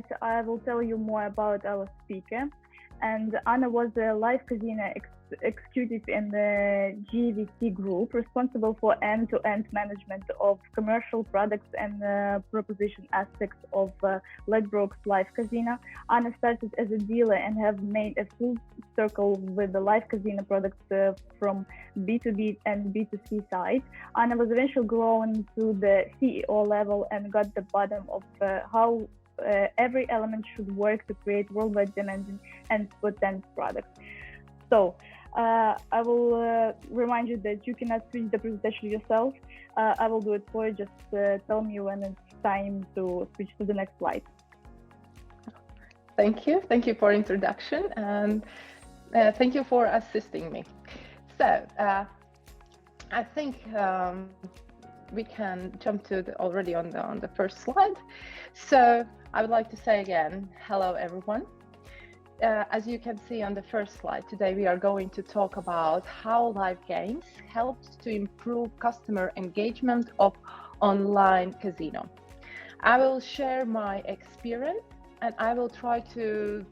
slide, I will tell you more about our speaker. And Anna was a live casino executive in the GVC Group, responsible for end-to-end management of commercial products and proposition aspects of Ladbrokes Live Casino. Anna started as a dealer and have made a full circle with the live casino products from B2B and B2C side. Anna was eventually grown to the CEO level and got the bottom of how every element should work to create worldwide demand and potent products. So I will remind you that you cannot switch the presentation yourself. I will do it for you. Just tell me when it's time to switch to the next slide. Thank you. Thank you for introduction, and thank you for assisting me. So I think we can jump to already on the first slide. So I would like to say again, hello everyone. As you can see on the first slide, today we are going to talk about how live games helps to improve customer engagement of online casino. I will share my experience, and I will try to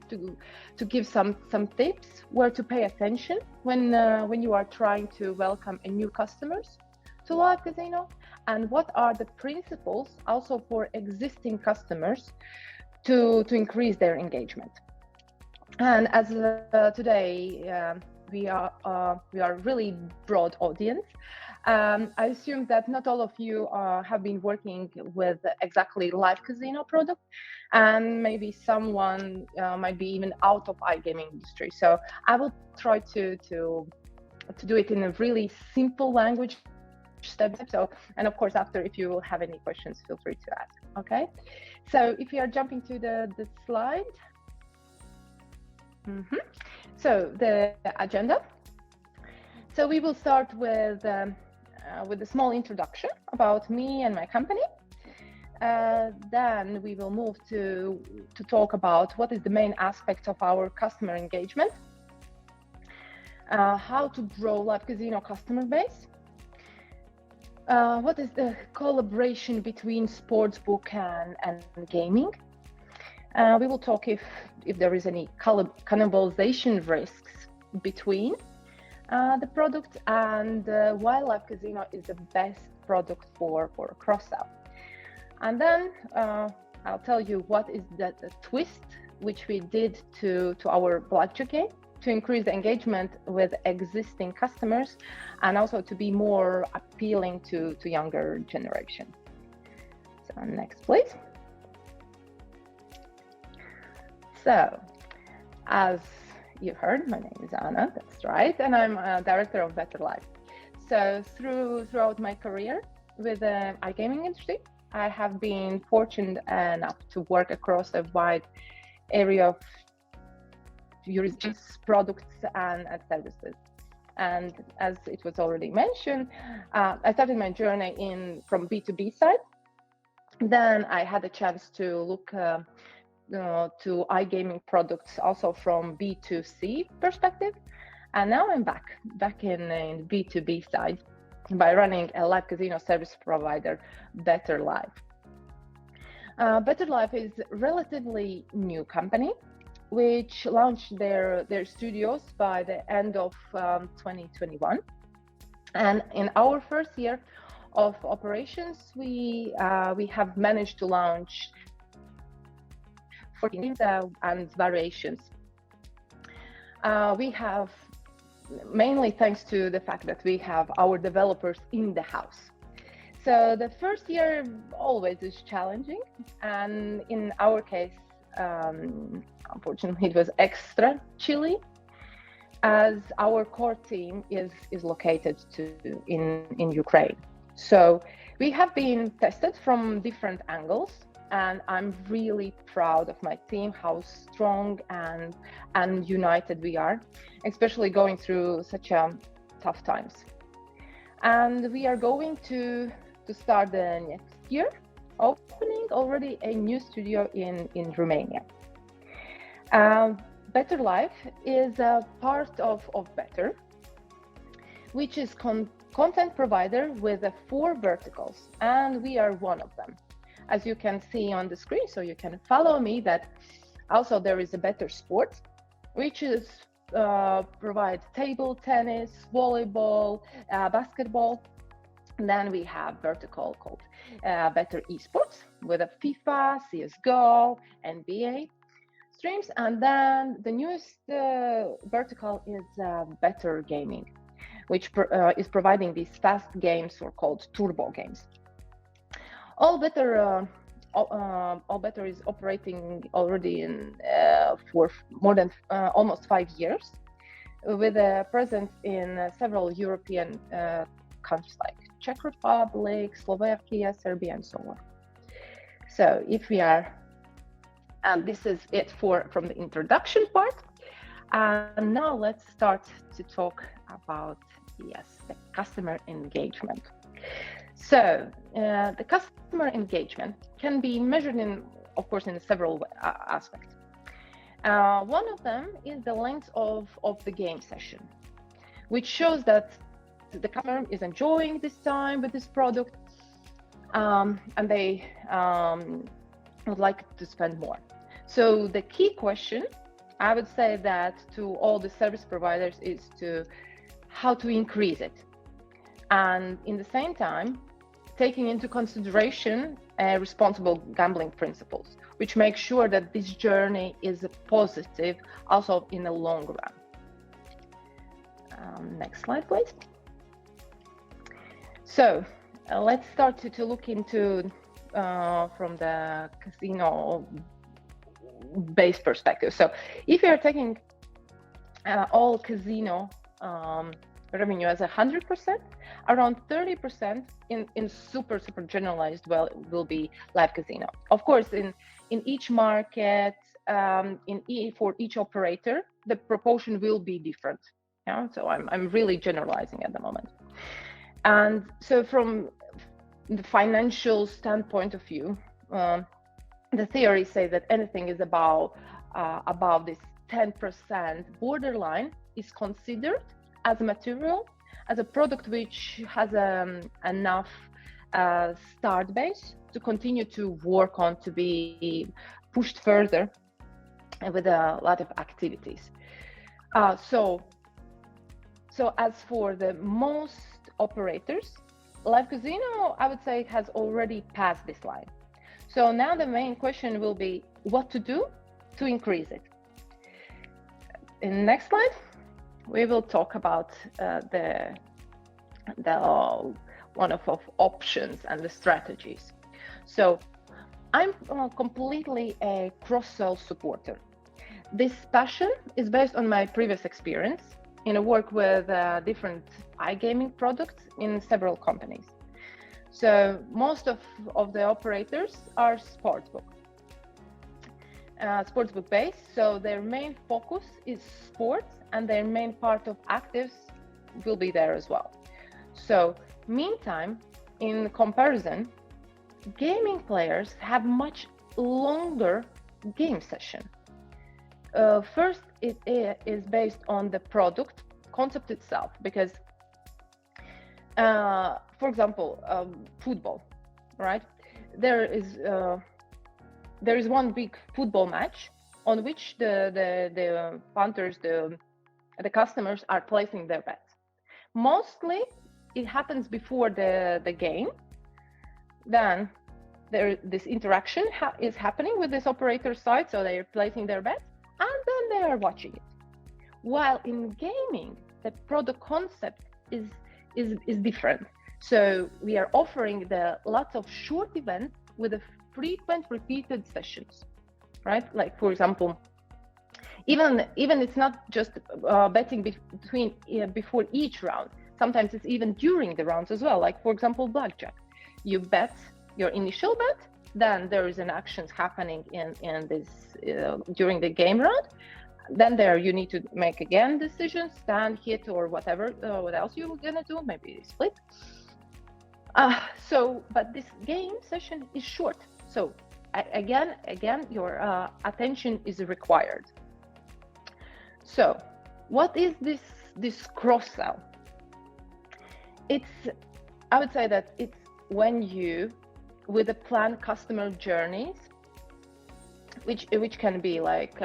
give some tips where to pay attention when you are trying to welcome a new customers to live casino, and what are the principles also for existing customers to increase their engagement. And as today we are really broad audience. I assume that not all of you have been working with exactly live casino product, and maybe someone might be even out of iGaming industry. So I will try to do it in a really simple language step. So, and of course, after, if you will have any questions, feel free to ask. Okay. So if you are jumping to the slide. So the agenda. So we will start with a small introduction about me and my company. Then we will move to talk about what is the main aspect of our customer engagement, how to grow live casino customer base, what is the collaboration between sportsbook and gaming. We will talk if there is any cannibalization risks between the product, and why live casino is the best product for a cross-sell. And then I'll tell you what is the twist which we did to our blackjack game to increase the engagement with existing customers, and also to be more appealing to younger generation. So next, please. So, as you heard, my name is Anna, that's right, and I'm a director of BETER Live. So throughout my career with the iGaming industry, I have been fortunate enough to work across a wide area of jurisdictions, products, and services. And as it was already mentioned, I started my journey from B2B side. Then I had a chance to look to iGaming products also from B2C perspective, and now I'm back in B2B side by running a live casino service provider, BETER Live. BETER Live is a relatively new company which launched their studios by the end of 2021, and in our first year of operations we have managed to launch 14 and variations. We have, mainly thanks to the fact that we have our developers in the house. So the first year always is challenging, and in our case, unfortunately, it was extra chilly, as our core team is located in Ukraine. So we have been tested from different angles, and I'm really proud of my team, how strong and united we are, especially going through such tough times. And we are going to start the next year, opening already a new studio in Romania. BETER Live is a part of BETER, which is content provider with 4 verticals, and we are one of them. as you can see on the screen, so you can follow me, that also there is a BETER Sports, which is provides table tennis, volleyball, basketball. And then we have vertical called BETER Esports with a FIFA, CSGO, NBA streams. And then the newest vertical is BETER Gaming, which is providing these fast games, or called turbo games. All BETER is operating already in for more than almost 5 years, with a presence in several European countries like Czech Republic, Slovakia, Serbia, and so on. So if we are, and this is it from the introduction part. And now let's start to talk about, yes, the customer engagement. So the customer engagement can be measured in, of course, in several aspects. One of them is the length of the game session, which shows that the customer is enjoying this time with this product, and they would like to spend more. So the key question, I would say that to all the service providers, is how to increase it. And in the same time, taking into consideration responsible gambling principles, which make sure that this journey is positive also in the long run. Next slide, please. So let's start to look into from the casino based perspective. So if you are taking all casino revenue as 100%, around 30% in super generalized will be live casino. Of course, in each market, for each operator, the proportion will be different. Yeah, so I'm really generalizing at the moment. And so from the financial standpoint of view, the theories say that anything is above this 10% borderline is considered as material, as a product which has enough start base to continue to work on, to be pushed further with a lot of activities. So as for the most operators, live casino, I would say, has already passed this line. So now the main question will be what to do to increase it. In the next slide, we will talk about the one of options and the strategies. So I'm completely a cross-sell supporter. This passion is based on my previous experience in a work with different iGaming products in several companies. So most of the operators are sportsbook based. So their main focus is sports, and their main part of actives will be there as well. So meantime, in comparison, gaming players have much longer game session. First, it is based on the product concept itself, because for example, football, right? There is one big football match on which the punters, the customers are placing their bets. Mostly it happens before the game. Then this interaction is happening with this operator side, so they are placing their bets, and then they are watching it. While in gaming, the product concept is different. So we are offering lots of short events with a frequent repeated sessions, right? Like, for example, even it's not just betting before each round. Sometimes it's even during the rounds as well. Like, for example, blackjack. You bet your initial bet, then there is an actions happening in this during the game round. Then you need to make again decisions, stand, hit, or whatever. What else you're gonna do? Maybe split. But this game session is short. So again, your attention is required. So what is this cross sell? I would say that it's when you with the planned customer journeys, which can be like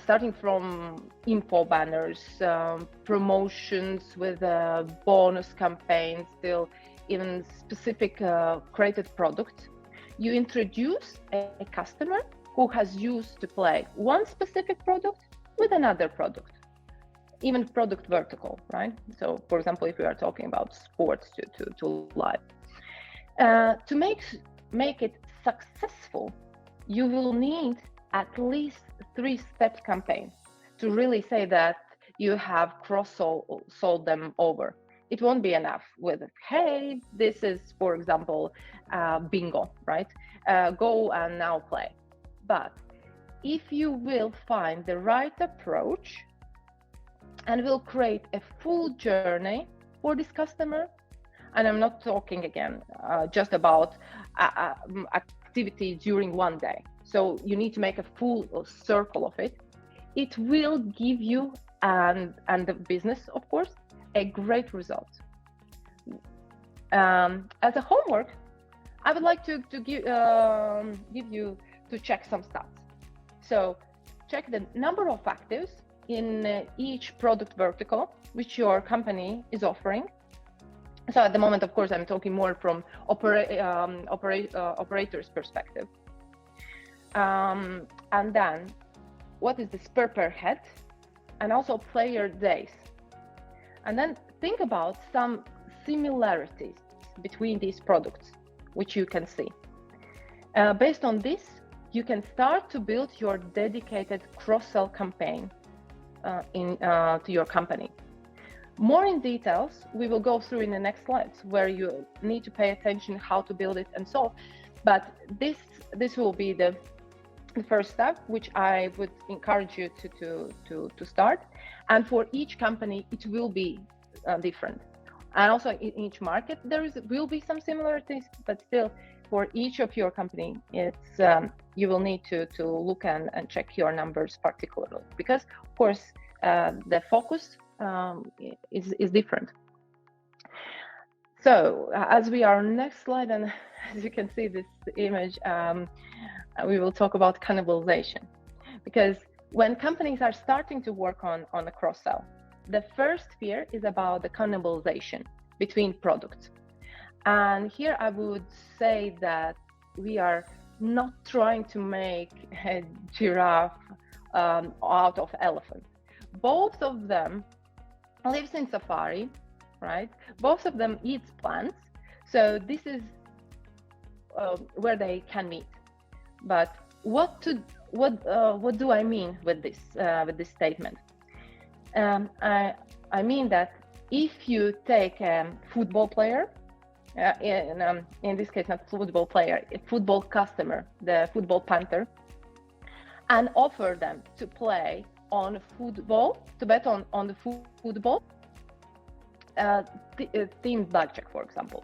starting from info banners, promotions with bonus campaigns, till even specific created products. You introduce a customer who has used to play one specific product with another product, even product vertical, right? So, for example, if we are talking about sports to live, to make it successful, you will need at least 3-step campaign to really say that you have sold them over. It won't be enough with, hey, this is, for example, bingo, right? Go and now play. But if you will find the right approach and will create a full journey for this customer, and I'm not talking again just about activity during one day. So you need to make a full circle of it. It will give you and the business, of course, a great result. As a homework, I would like to give you to check some stats. So check the number of actives in each product vertical which your company is offering. So at the moment, of course, I'm talking more from operator's perspective. And then what is the spend per head, and also player days. And then think about some similarities between these products, which you can see. Based on this, you can start to build your dedicated cross-sell campaign to your company. More in details, we will go through in the next slides, where you need to pay attention how to build it and so. But this will be the first step, which I would encourage you to start. And for each company, it will be different. And also in each market, will be some similarities, but still for each of your company, it's you will need to look and check your numbers particularly, because of course the focus is different. So as we are on next slide, and as you can see this image, we will talk about cannibalization, because when companies are starting to work on a cross-sell, the first fear is about the cannibalization between products. And here I would say that we are not trying to make a giraffe out of elephant. Both of them lives in safari, right? Both of them eats plants. So this is where they can meet. But what do I mean with this statement? I mean that if you take a football player, in this case not football player, a football customer, the football panther, and offer them to play on football, to bet on the football, team blackjack, for example,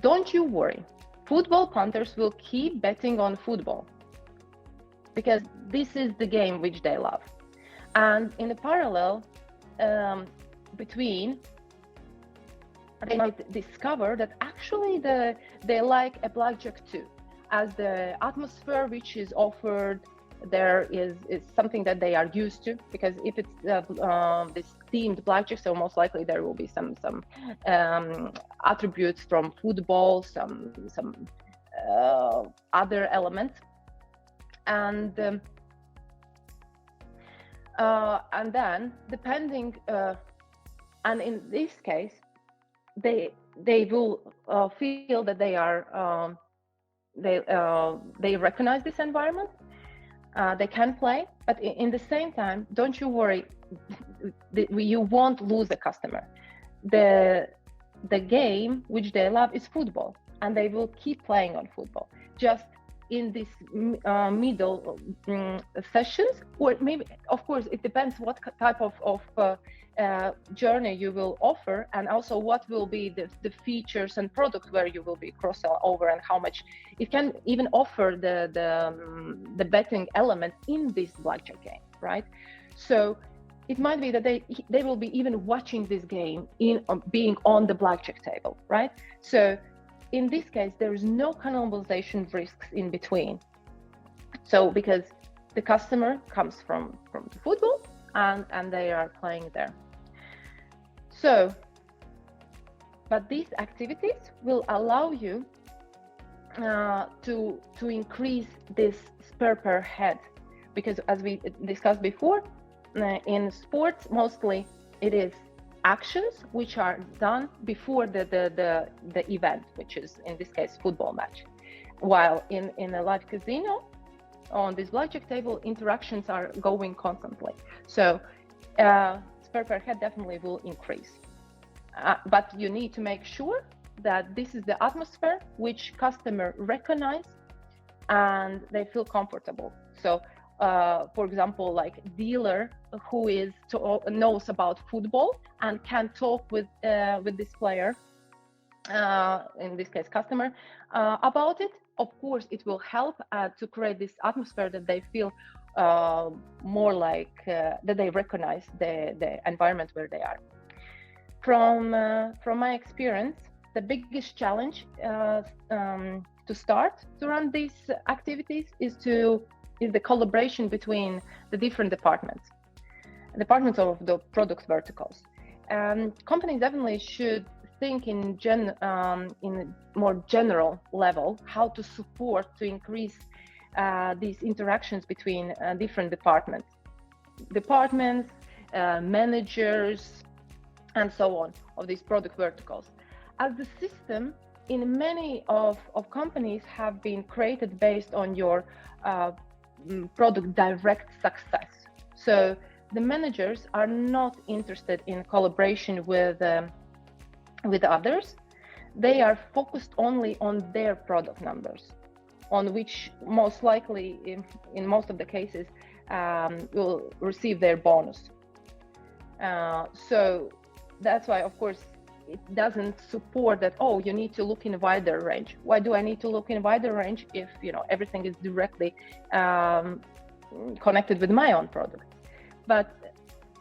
don't you worry, football punters will keep betting on football, because this is the game which they love. And in the parallel between, they might discover that actually they like a blackjack too, as the atmosphere which is offered there is something that they are used to, because if it's this themed blackjack, so most likely there will be some attributes from football, some other elements, and then depending, and in this case, they will feel that they are they recognize this environment. They can play, but in the same time, don't you worry, you won't lose a customer. The game which they love is football, and they will keep playing on football. Just in this middle sessions, or maybe, of course, it depends what type of journey you will offer, and also what will be the features and products where you will be cross-sell over, and how much it can even offer the betting element in this blackjack game, right? So it might be that they will be even watching this game being on the blackjack table, right? So in this case, there is no cannibalization risks in between. So because the customer comes from the football and they are playing there. So, but these activities will allow you to increase this spend per head, because as we discussed before, in sports mostly it is actions which are done before the event, which is in this case football match, while in a live casino on this blackjack table interactions are going constantly. So spend per head definitely will increase, but you need to make sure that this is the atmosphere which customer recognize and they feel comfortable. So for example, like dealer who knows about football and can talk with this player, in this case customer, about it. Of course, it will help to create this atmosphere that they feel more like that they recognize the environment where they are. From my experience, the biggest challenge to start to run these activities is the collaboration between the different departments of the product verticals. Companies definitely should think in a more general level how to support to increase these interactions between different departments, managers, and so on of these product verticals. As the system in many of companies have been created based on your product direct success. So the managers are not interested in collaboration with others. They are focused only on their product numbers, on which most likely in most of the cases will receive their bonus. So that's why, of course, it doesn't support that, oh, you need to look in a wider range. Why do I need to look in a wider range if everything is directly connected with my own product? But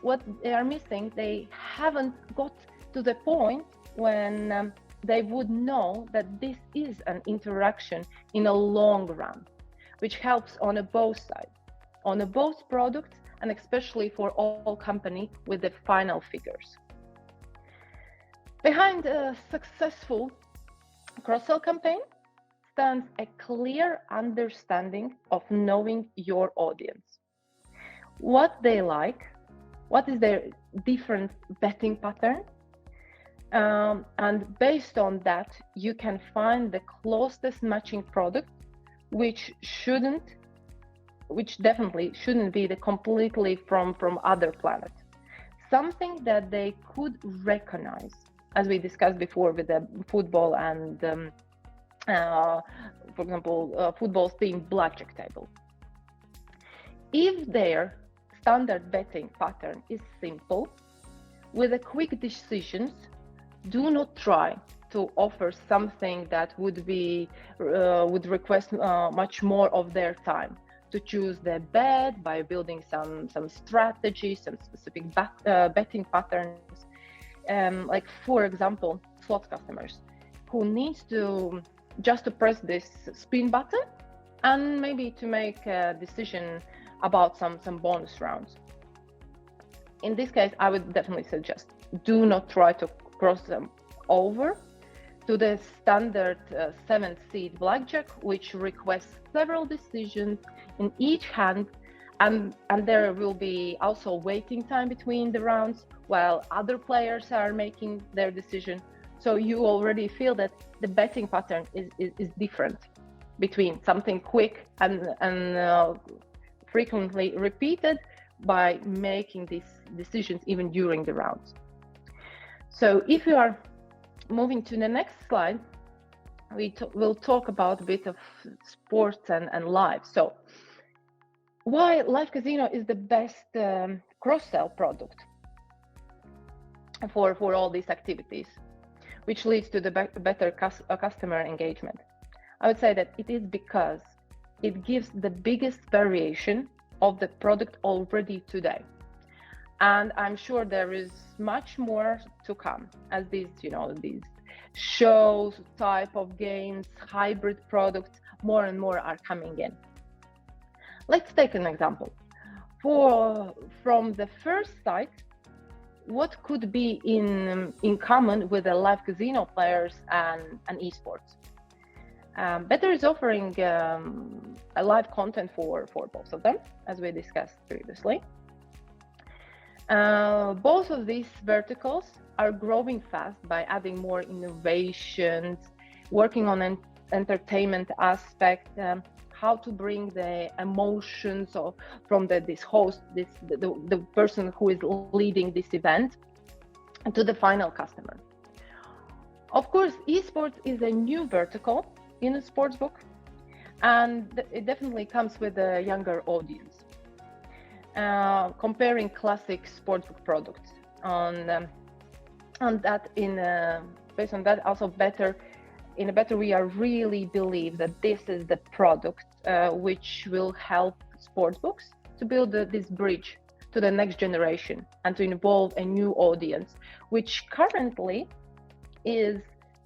what they are missing, they haven't got to the point when they would know that this is an interaction in a long run, which helps on both sides, on both products, and especially for all company with the final figures. Behind a successful cross-sell campaign stands a clear understanding of knowing your audience, what they like, what is their different betting pattern, and based on that, you can find the closest matching product, which definitely shouldn't be completely from other planet, something that they could recognize, as we discussed before with the football and, for example, football's themed blackjack table. If their standard betting pattern is simple, with a quick decisions, do not try to offer something that would request much more of their time to choose the bet by building some strategy, some specific betting patterns. Like for example, slot customers who needs to press this spin button and maybe to make a decision about some bonus rounds. In this case, I would definitely suggest do not try to cross them over to the standard 7th seed blackjack, which requests several decisions in each hand, and there will be also waiting time between the rounds while other players are making their decision. So you already feel that the betting pattern is different between something quick and frequently repeated by making these decisions even during the rounds. So if you are moving to the next slide, we'll talk about a bit of sports and live. So why live casino is the best cross-sell product for all these activities, which leads to the better customer engagement. I would say that it is because it gives the biggest variation of the product already today. And I'm sure there is much more to come as these shows type of games, hybrid products, more and more are coming in. Let's take an example. From the first site, what could be in common with the live casino players and esports? BETER is offering a live content for both of them, as we discussed previously. Both of these verticals are growing fast by adding more innovations, working on an entertainment aspect, how to bring the emotions from this host, the person who is leading this event, to the final customer. Of course, esports is a new vertical in a sportsbook, and it definitely comes with a younger audience. Comparing classic sportsbook products on that, based on that, also BETER we are really believe that this is the product which will help sportsbooks to build this bridge to the next generation and to involve a new audience, which currently is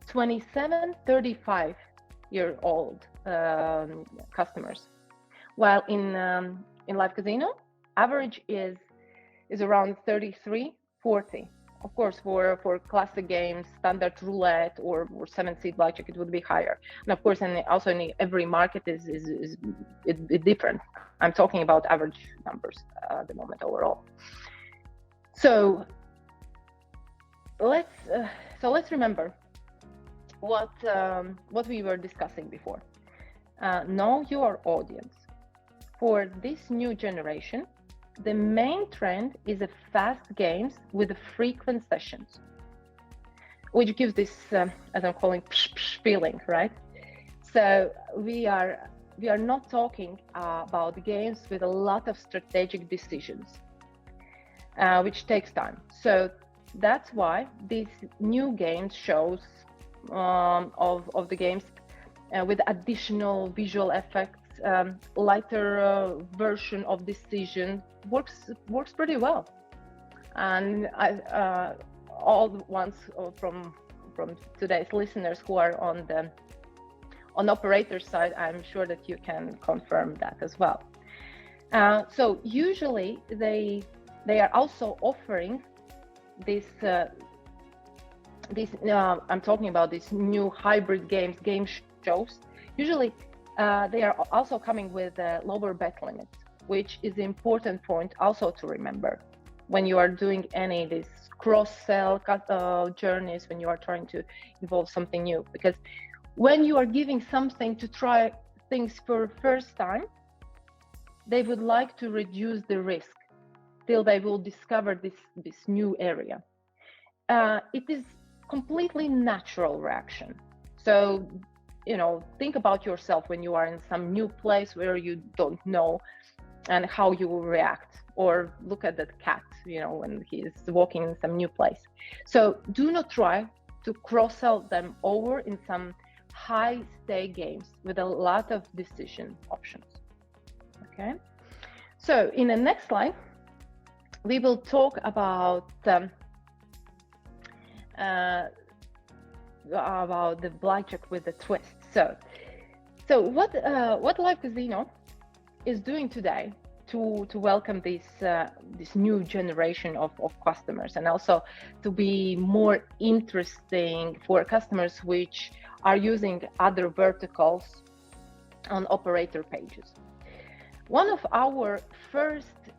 27-35 year old customers, while in live casino average is around 33-40. Of course, for classic games, standard roulette or 7-seat blackjack, it would be higher. And of course, and also in every market is different. I'm talking about average numbers at the moment overall. So let's remember what we were discussing before. Know your audience. For this new generation, the main trend is a fast games with frequent sessions, which gives this, as I'm calling, feeling, right? So we are not talking about games with a lot of strategic decisions, which takes time. So that's why these new games shows of the games with additional visual effects, lighter version of decision works pretty well. And all the ones from today's listeners who are on operator side, I'm sure that you can confirm that as well. So usually they are also offering this I'm talking about these new hybrid game shows. Usually they are also coming with lower bet limits, which is the important point also to remember when you are doing any of these cross-sell journeys, when you are trying to involve something new. Because when you are giving something to try things for the first time, they would like to reduce the risk till they will discover this new area. It is completely natural reaction. So, think about yourself when you are in some new place where you don't know and how you will react, or look at that cat, when he is walking in some new place. So do not try to cross-sell them over in some high-stake games with a lot of decision options. Okay. So in the next slide, we will talk about the blackjack with the twist. So what live casino is doing today to welcome this new generation of customers, and also to be more interesting for customers which are using other verticals on operator pages. One of our first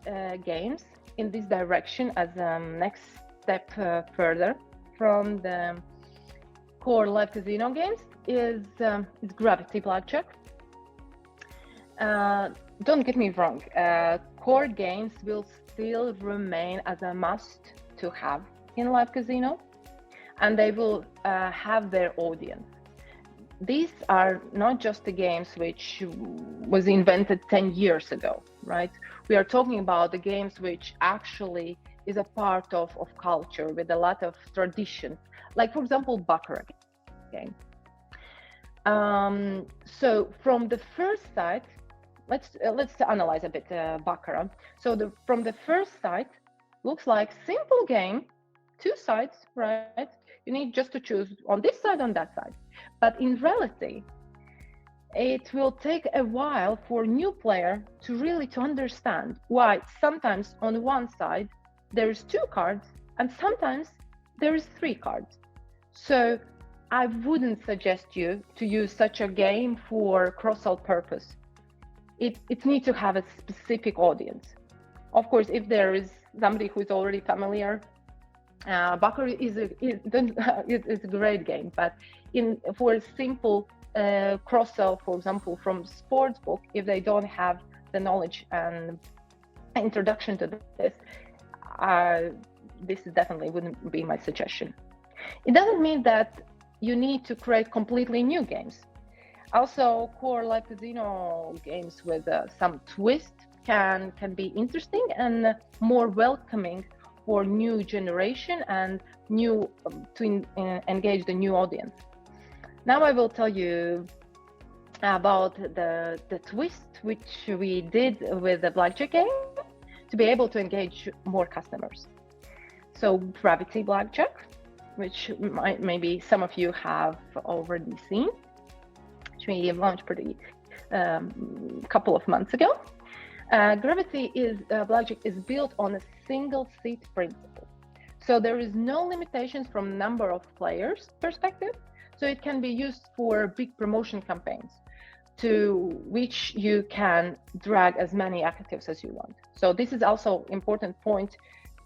games in this direction as a next step further from the core live casino games is Gravity Blackjack. Don't get me wrong, core games will still remain as a must to have in live casino, and they will have their audience. These are not just the games which was invented 10 years ago, right? We are talking about the games which actually is a part of culture with a lot of tradition, like for example, Baccarat game. So from the first side, let's analyze a bit Baccarat. So from the first side, looks like simple game, two sides, right? You need just to choose on this side, on that side. But in reality, it will take a while for a new player to really to understand why sometimes on one side there's 2 cards and sometimes there's 3 cards. So I wouldn't suggest you to use such a game for cross-sell purpose. It needs to have a specific audience. Of course, if there is somebody who is already familiar, Poker is a great game, but for a simple cross-sell, for example, from sportsbook, if they don't have the knowledge and introduction to this, this definitely wouldn't be my suggestion. It doesn't mean that you need to create completely new games. Also, core live casino games with some twist can be interesting and more welcoming for new generation and new to engage the new audience. Now I will tell you about the twist which we did with the blackjack game to be able to engage more customers. So Gravity Blackjack, which maybe some of you have already seen, which we launched pretty couple of months ago. Gravity Blackjack is built on a single seat principle. So there is no limitations from number of players perspective. So it can be used for big promotion campaigns to which you can drag as many actives as you want. So this is also important point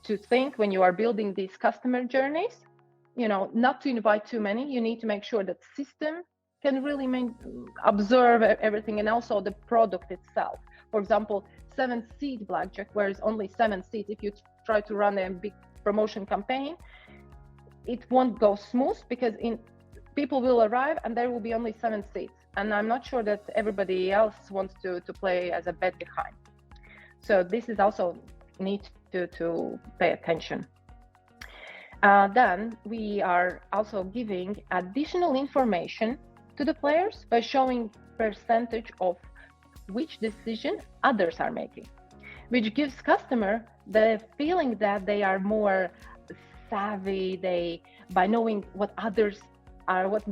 to think when you are building these customer journeys, not to invite too many. You need to make sure that system can really observe everything, and also the product itself. For example, 7-seat blackjack, where it's only 7 seats. If you try to run a big promotion campaign, it won't go smooth because people will arrive and there will be only 7 seats. And I'm not sure that everybody else wants to play as a bet behind. So this is also need to pay attention. Then we are also giving additional information to the players by showing percentage of which decision others are making, which gives customer the feeling that they are more savvy by knowing what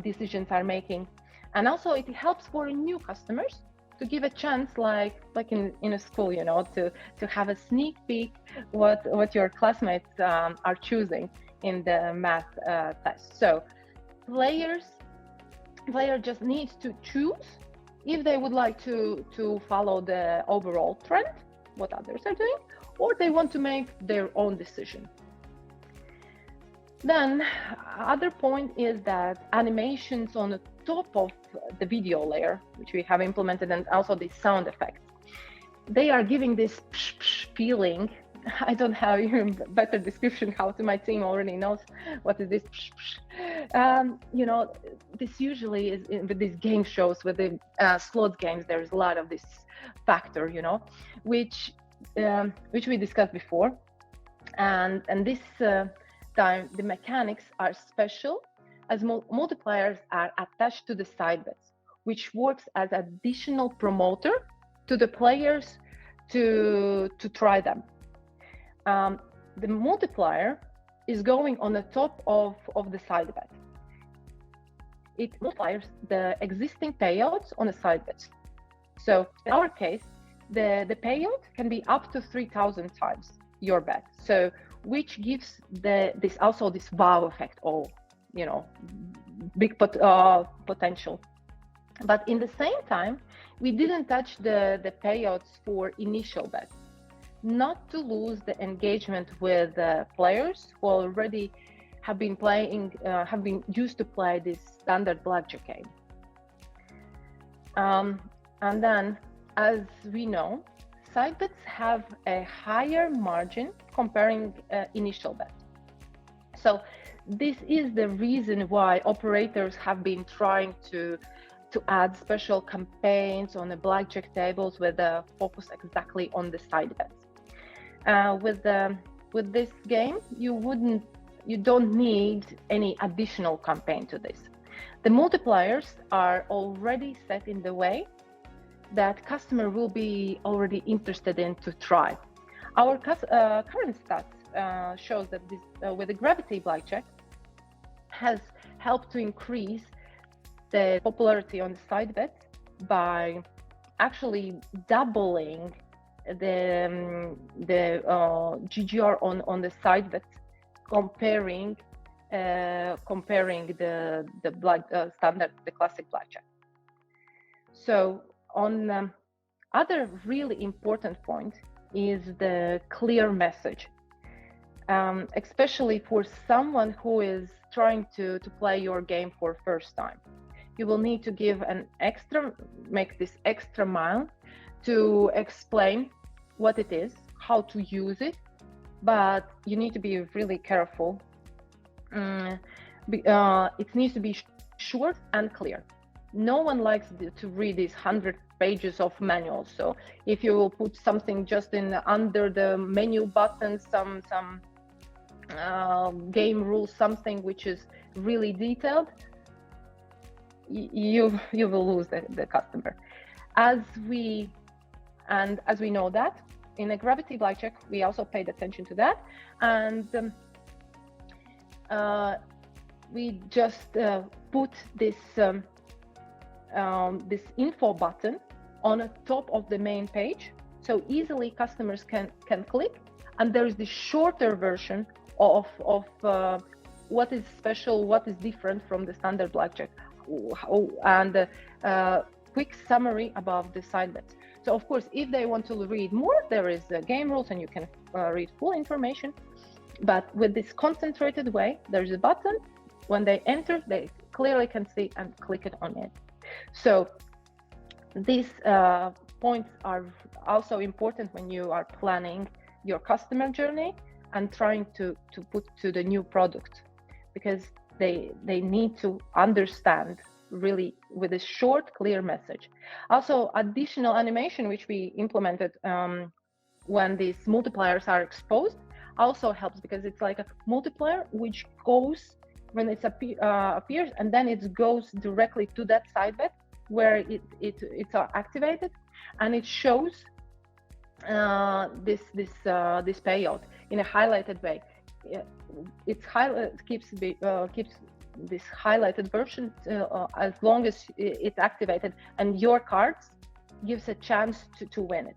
decisions are making. And also it helps for new customers to give a chance, like in a school, to have a sneak peek what your classmates are choosing in the math test. So player just needs to choose if they would like to follow the overall trend, what others are doing, or they want to make their own decision. Then other point is that animations on the top of the video layer, which we have implemented, and also the sound effects, they are giving this psh, psh feeling. I don't have even better description how to. My team already knows what is this psh, psh. This usually is with these game shows, with the slot games, there's a lot of this factor, which we discussed before, and this time the mechanics are special, as multipliers are attached to the side bets, which works as additional promoter to the players to try them. The multiplier is going on the top of the side bet. It multiplies the existing payouts on the side bet. So in our case, the payout can be up to 3,000 times your bet. So which gives this wow effect, big potential. But in the same time, we didn't touch the payouts for initial bets, not to lose the engagement with players who already have been used to play this standard blackjack game. And then, as we know, side bets have a higher margin comparing initial bet. So this is the reason why operators have been trying to add special campaigns on the blackjack tables with a focus exactly on the side bets. With this game, you don't need any additional campaign to this. The multipliers are already set in the way that customer will be already interested in to try. Our current stats shows that this with the Gravity Blackjack, has helped to increase the popularity on the side bets by actually doubling the GGR on the side bets, comparing the standard, the classic blackjack. So on other really important point is the clear message, especially for someone who is trying to play your game for first time. You will need to make this extra mile to explain what it is, how to use it, but you need to be really careful. It needs to be short and clear. No one likes to read these 100 pages of manuals. So if you will put something just under the menu button, some game rules, something which is really detailed, you will lose the customer. As we know that in a gravity blackjack, we also paid attention to that, and we just put this info button on the top of the main page, so easily customers can click, and there is the shorter version of what is special, what is different from the standard blackjack, and quick summary about the side bets. So of course, if they want to read more, there is game rules and you can read full information. But with this concentrated way, there's a button. When they enter, they clearly can see and click it on it. So these points are also important when you are planning your customer journey and trying to put to the new product, because they need to understand really with a short, clear message. Also, additional animation which we implemented when these multipliers are exposed also helps, because it's like a multiplier which goes when it appears, and then it goes directly to that side bet where it's activated, and it shows this payout in a highlighted way. It keeps this highlighted version as long as it's activated, and your cards gives a chance to win it.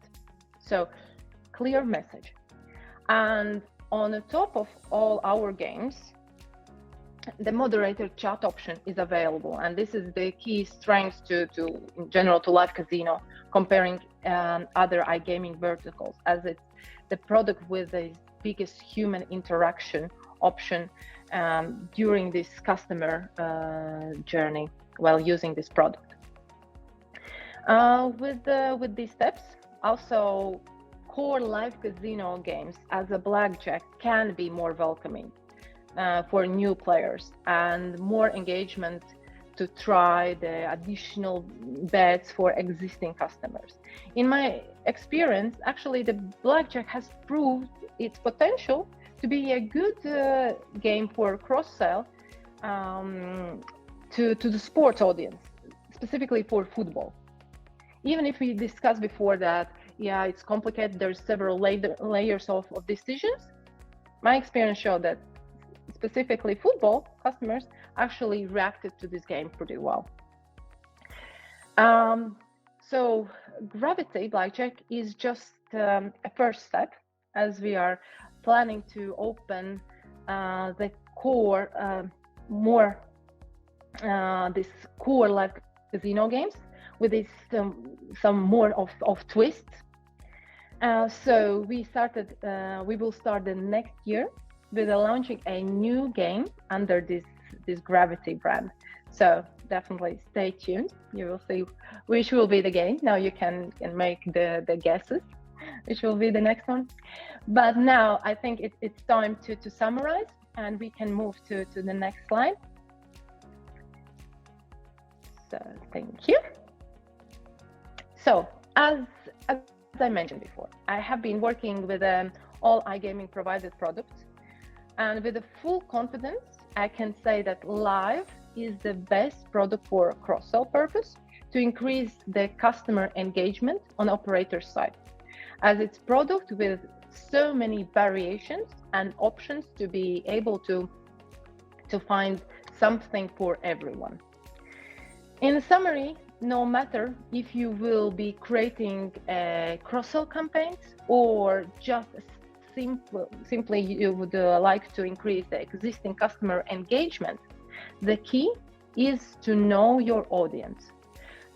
So clear message. And on the top of all our games, the moderator chat option is available, and this is the key strength in general to live casino, comparing other iGaming verticals, as it's the product with the biggest human interaction option during this customer journey while using this product. With these steps, also core live casino games as a blackjack can be more welcoming for new players, and more engagement to try the additional bets for existing customers. In my experience, actually, the blackjack has proved its potential to be a good game for cross-sell to the sports audience, specifically for football. Even if we discussed before that, yeah, it's complicated, there's several layers of decisions, my experience showed that specifically football customers actually reacted to this game pretty well. So gravity blackjack is just a first step, as we are planning to open the core this core live casino games with this some more of twists. So we will start the next year with launching a new game under this gravity brand. So definitely stay tuned. You will see which will be the game. Now you can make the guesses which will be the next one. But now I think it's time to summarize, and we can move to the next slide. So thank you. So as I mentioned before, I have been working with all iGaming provided products, and with a full confidence, I can say that Live is the best product for cross-sell purpose to increase the customer engagement on operator side, as it's product with so many variations and options to be able to find something for everyone. In summary, no matter if you will be creating cross-sell campaigns or just simply you would like to increase the existing customer engagement, the key is to know your audience,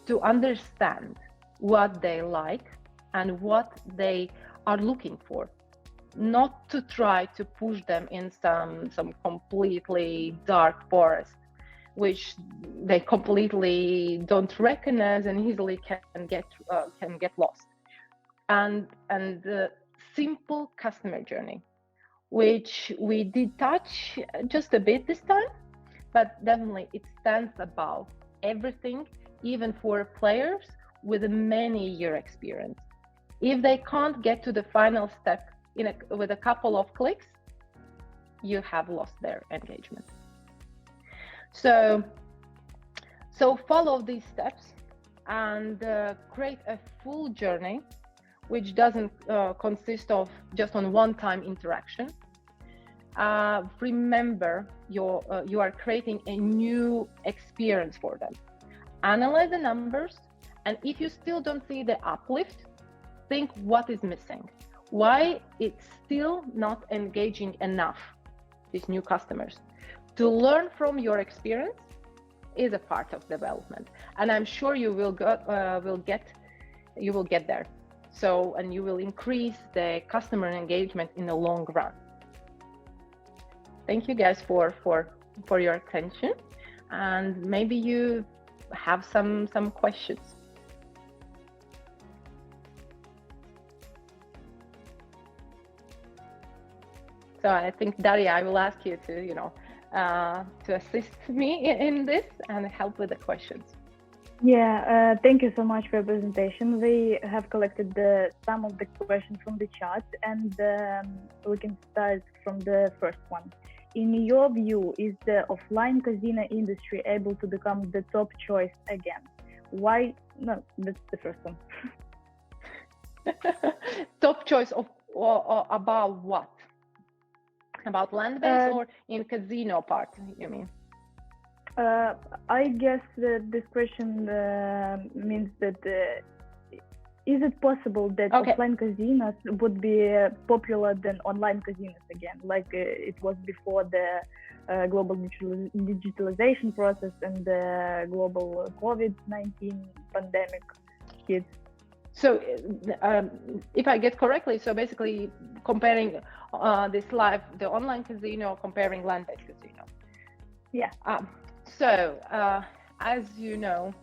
to understand what they like and what they are looking for, not to try to push them in some completely dark forest, which they completely don't recognize and easily can get lost. And the simple customer journey, which we did touch just a bit this time, but definitely it stands above everything, even for players with a many-year experience. If they can't get to the final step with a couple of clicks, you have lost their engagement. So follow these steps and create a full journey, which doesn't consist of just on one-time interaction. Remember, you are creating a new experience for them. Analyze the numbers, and if you still don't see the uplift, think what is missing, why it's still not engaging enough these new customers. To learn from your experience is a part of development, and I'm sure you will get there. So, and you will increase the customer engagement in the long run. Thank you guys for your attention, and maybe you have some questions. So I think, Daria, I will ask you to assist me in this and help with the questions. Yeah, thank you so much for your presentation. We have collected some of the questions from the chat, and we can start from the first one. In your view, is the offline casino industry able to become the top choice again? Why? No, that's the first one. Top choice or about what? About land-based or in casino part, you mean? I guess that this question means that is it possible that offline casinos would be popular than online casinos again, like it was before the global digitalization process and the global COVID-19 pandemic hit? So if I get correctly, so basically comparing the online casino, comparing land-based casino. Yeah. As you know,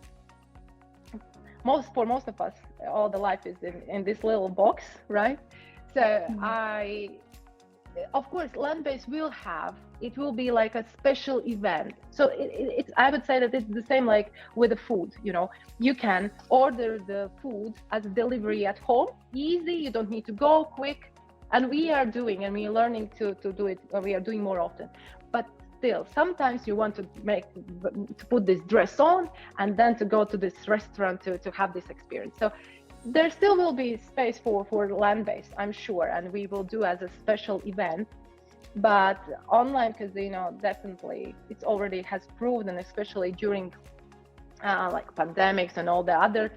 for most of us, all the life is in this little box, right? So of course, land-based it will be like a special event. So it's I would say that it's the same like with the food, you can order the food as a delivery at home, easy, you don't need to go quick. And we are learning to do it, we are doing more often. But still, sometimes you want to put this dress on and then to go to this restaurant to have this experience. So there still will be space for land-based, I'm sure, and we will do as a special event. But online casino, definitely, it already has proven, especially during like pandemics and all the other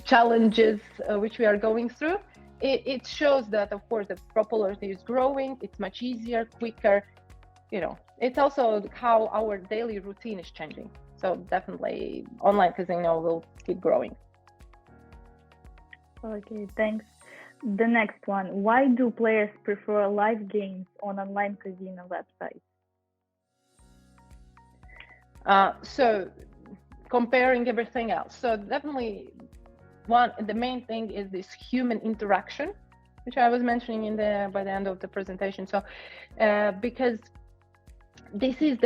challenges which we are going through, it shows that, of course, the popularity is growing. It's much easier, quicker. It's also how our daily routine is changing. So definitely, online casino will keep growing. Okay, thanks. The next one: why do players prefer live games on online casino websites? So comparing everything else. So definitely, the main thing is this human interaction, which I was mentioning by the end of the presentation. So because this is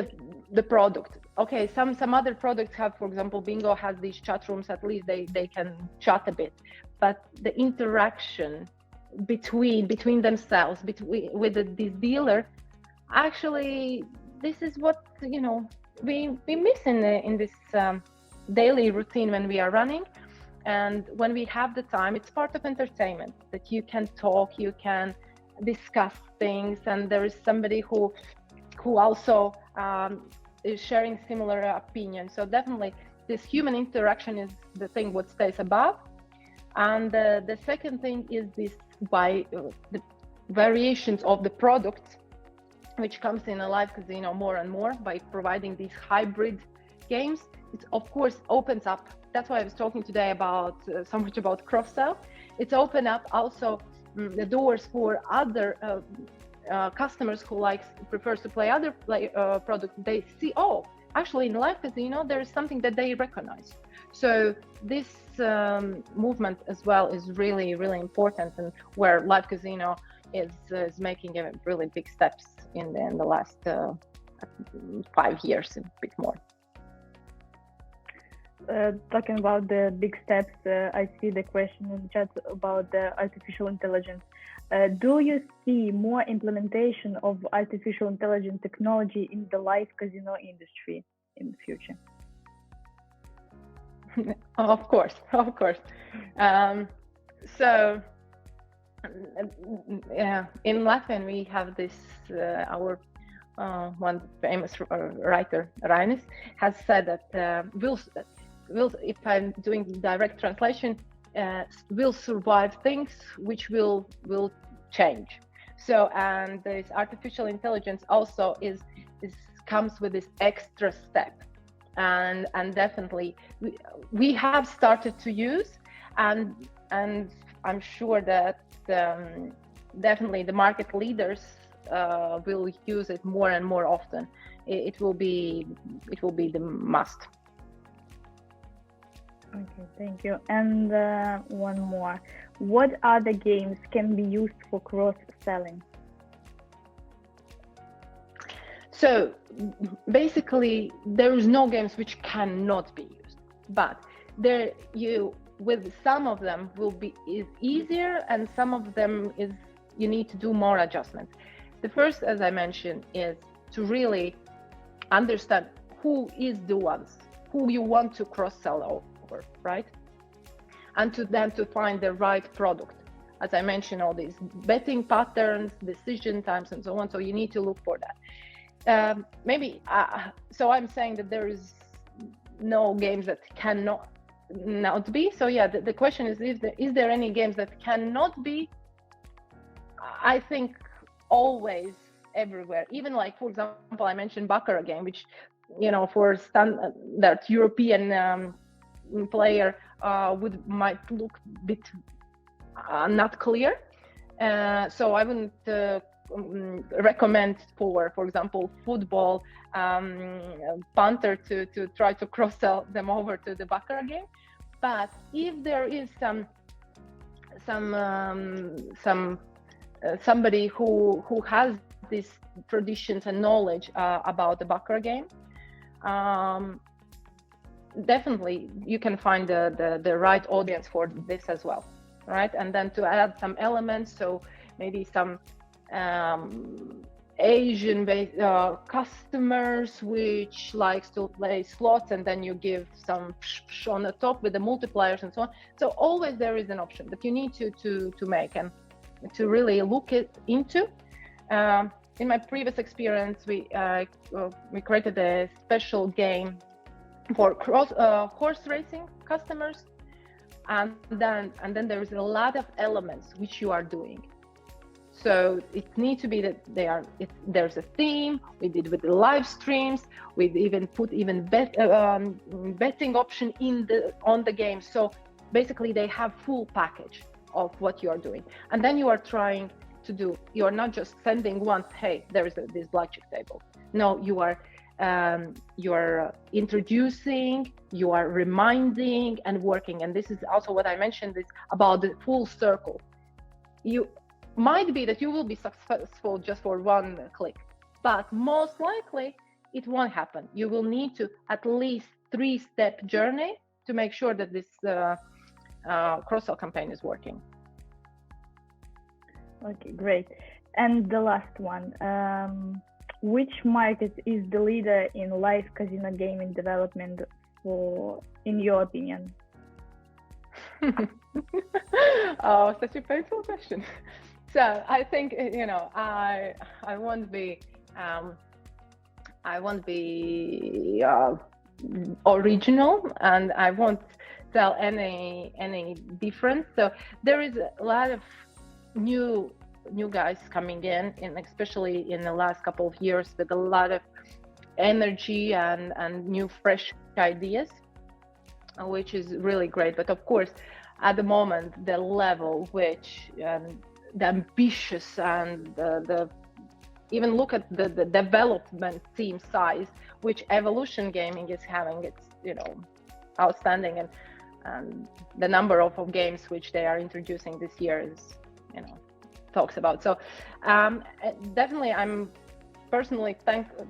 the product. Okay, some other products have, for example, Bingo has these chat rooms. At least they can chat a bit, but the interaction between themselves, with this dealer, actually, this is what we miss in this daily routine when we are running. And when we have the time, it's part of entertainment that you can talk, you can discuss things, and there is somebody who who also is sharing similar opinions. So definitely this human interaction is the thing what stays above. And the second thing is this by the variations of the products, which comes in a live casino more and more by providing these hybrid games. It of course opens up. That's why I was talking today about so much about cross-sell. It's opened up also the doors for other customers who prefers to play other products. They see, oh, actually in live casino there is something that they recognize. So this movement as well is really, really important, and where live casino is making really big steps in the last 5 years, a bit more. Talking about the big steps, I see the question in the chat about the artificial intelligence. Do you see more implementation of artificial intelligence technology in the live casino industry in the future? Of course. So in Latvian we have this our one famous writer, Rainis, has said that will, if I'm doing direct translation, will survive things which will change. So, and this artificial intelligence also comes with this extra step, and definitely we have started to use, and I'm sure that definitely the market leaders will use it more and more often. It will be the must. Okay, thank you. And one more. What other games can be used for cross-selling? So basically, there is no games which cannot be used, but with some of them is easier, and some of them you need to do more adjustments. The first, as I mentioned, is to really understand who is the ones who you want to cross-sell over, right? And to find the right product. As I mentioned, all these betting patterns, decision times, and so on. So you need to look for that. So I'm saying that there is no games that cannot not be. So yeah, the question is there any games that cannot be? I think always, everywhere. Even like, for example, I mentioned Baccarat game, which, for standard European player might look a bit not clear. So I wouldn't recommend for example, football punter to try to cross-sell them over to the Baccarat game. But if there is somebody who has these traditions and knowledge about the Baccarat game, definitely you can find the right audience for this as well, right? And then to add some elements, so maybe some Asian-based customers which likes to play slots, and then you give some on the top with the multipliers and so on. So always there is an option that you need to make and to really look into. In my previous experience, we created a special game for horse racing customers, and then there is a lot of elements which you are doing. So it needs to be that there's a theme. We did with the live streams. We've even put betting option on the game. So basically, they have full package of what you are doing, and then you are trying to do. You are not just sending once. Hey, there is this blackjack table. No, you are introducing, you are reminding and working. And this is also what I mentioned, is about the full circle. You might be that you will be successful just for one click, but most likely it won't happen. You will need to at least 3-step journey to make sure that this cross-sell campaign is working. Okay, great. And the last one, which market is the leader in live casino gaming development in your opinion? Oh, such a painful question. So I think, I won't be I won't be original, and I won't tell any difference. So there is a lot of new guys coming in, especially in the last couple of years, with a lot of energy and new fresh ideas, which is really great. But of course, at the moment, the level which the ambitious and the even look at the development team size which Evolution Gaming is having, it's outstanding, and the number of games which they are introducing this year is talks about. So definitely I'm personally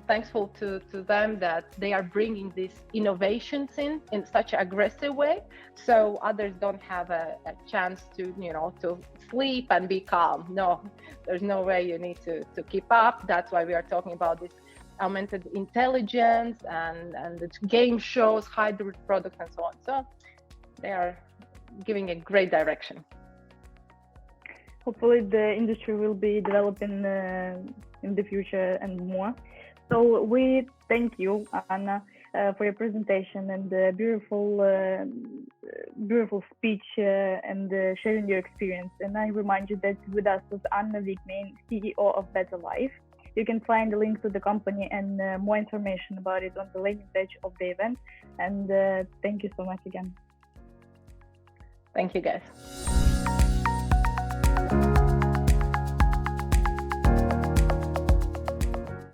thankful to them that they are bringing these innovations in such an aggressive way, so others don't have a chance to to sleep and be calm. No, there's no way. You need to keep up. That's why we are talking about this augmented intelligence and the game shows, hybrid products, and so on. So they are giving a great direction. Hopefully the industry will be developing in the future and more. So we thank you, Anna, for your presentation and the beautiful speech and sharing your experience. And I remind you that with us was Anna Vikmane, CEO of BETER Live. You can find the link to the company and more information about it on the landing page of the event. And thank you so much again. Thank you, guys.